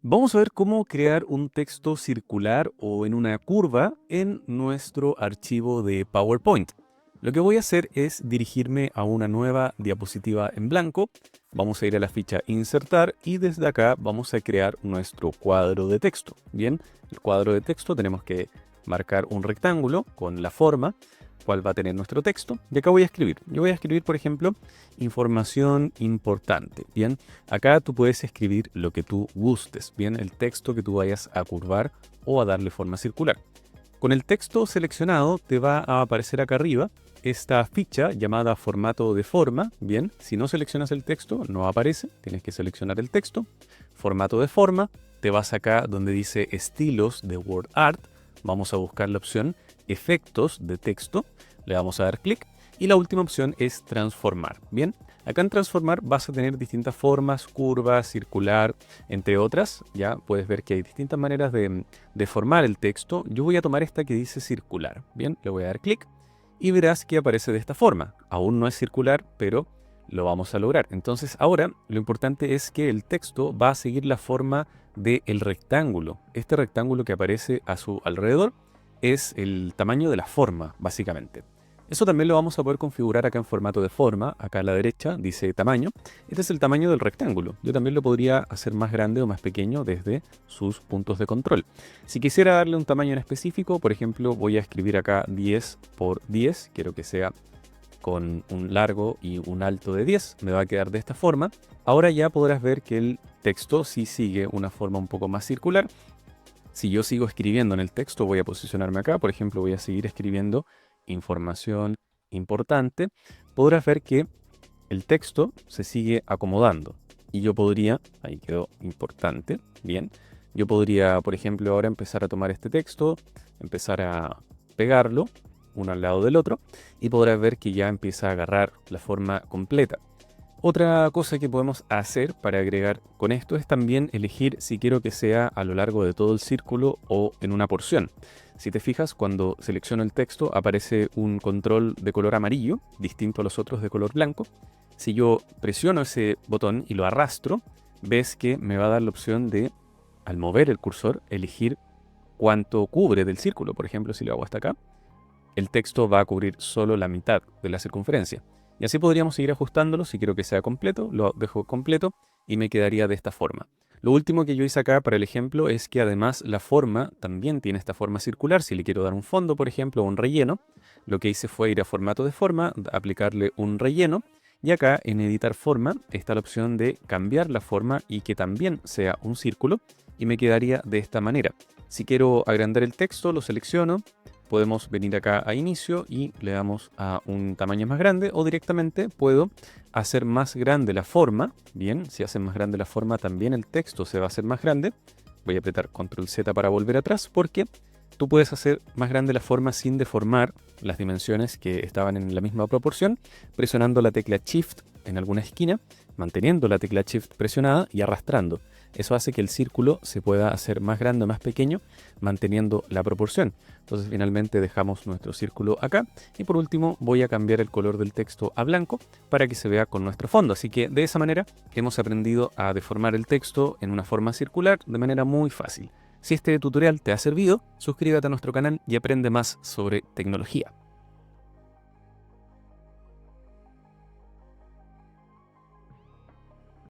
Vamos a ver cómo crear un texto circular o en una curva en nuestro archivo de PowerPoint. Lo que voy a hacer es dirigirme a una nueva diapositiva en blanco. Vamos a ir a la ficha Insertar y desde acá vamos a crear nuestro cuadro de texto. Bien, el cuadro de texto tenemos que marcar un rectángulo con la forma cuál va a tener nuestro texto. Y acá voy a escribir. Yo voy a escribir, por ejemplo, información importante. Bien, acá tú puedes escribir lo que tú gustes. Bien, el texto que tú vayas a curvar o a darle forma circular. Con el texto seleccionado te va a aparecer acá arriba esta ficha llamada formato de forma. Bien, si no seleccionas el texto no aparece, tienes que seleccionar el texto. Formato de forma, te vas acá donde dice estilos de WordArt. Vamos a buscar la opción efectos de texto, le vamos a dar clic y la última opción es transformar. Bien, acá en transformar vas a tener distintas formas, curvas, circular, entre otras. Ya puedes ver que hay distintas maneras de formar el texto. Yo voy a tomar esta que dice circular. Bien, le voy a dar clic y verás que aparece de esta forma. Aún no es circular, pero lo vamos a lograr. Entonces ahora lo importante es que el texto va a seguir la forma del rectángulo. Este rectángulo que aparece a su alrededor es el tamaño de la forma, básicamente. Eso también lo vamos a poder configurar acá en formato de forma. Acá a la derecha dice tamaño. Este es el tamaño del rectángulo. Yo también lo podría hacer más grande o más pequeño desde sus puntos de control. Si quisiera darle un tamaño en específico, por ejemplo, voy a escribir acá 10 por 10. Quiero que sea con un largo y un alto de 10. Me va a quedar de esta forma. Ahora ya podrás ver que el texto sí sigue una forma un poco más circular. Si yo sigo escribiendo en el texto, voy a posicionarme acá. Por ejemplo, voy a seguir escribiendo información importante. Podrás ver que el texto se sigue acomodando. Y yo podría, ahí quedó importante, bien. Yo podría, por ejemplo, ahora empezar a tomar este texto, empezar a pegarlo uno al lado del otro, y podrás ver que ya empieza a agarrar la forma completa. Otra cosa que podemos hacer para agregar con esto es también elegir si quiero que sea a lo largo de todo el círculo o en una porción. Si te fijas, cuando selecciono el texto aparece un control de color amarillo, distinto a los otros de color blanco. Si yo presiono ese botón y lo arrastro, ves que me va a dar la opción de, al mover el cursor, elegir cuánto cubre del círculo. Por ejemplo, si lo hago hasta acá, el texto va a cubrir solo la mitad de la circunferencia. Y así podríamos seguir ajustándolo. Si quiero que sea completo, lo dejo completo y me quedaría de esta forma. Lo último que yo hice acá para el ejemplo es que además la forma también tiene esta forma circular. Si le quiero dar un fondo, por ejemplo, o un relleno, lo que hice fue ir a formato de forma, aplicarle un relleno. Y acá en editar forma está la opción de cambiar la forma y que también sea un círculo. Y me quedaría de esta manera. Si quiero agrandar el texto, lo selecciono. Podemos venir acá a inicio y le damos a un tamaño más grande, o directamente puedo hacer más grande la forma. Bien, si hace más grande la forma también el texto se va a hacer más grande. Voy a apretar Control Z para volver atrás porque tú puedes hacer más grande la forma sin deformar las dimensiones que estaban en la misma proporción, presionando la tecla Shift en alguna esquina, manteniendo la tecla Shift presionada y arrastrando. Eso hace que el círculo se pueda hacer más grande o más pequeño, manteniendo la proporción. Entonces finalmente dejamos nuestro círculo acá. Y por último voy a cambiar el color del texto a blanco para que se vea con nuestro fondo. Así que de esa manera hemos aprendido a deformar el texto en una forma circular de manera muy fácil. Si este tutorial te ha servido, suscríbete a nuestro canal y aprende más sobre tecnología.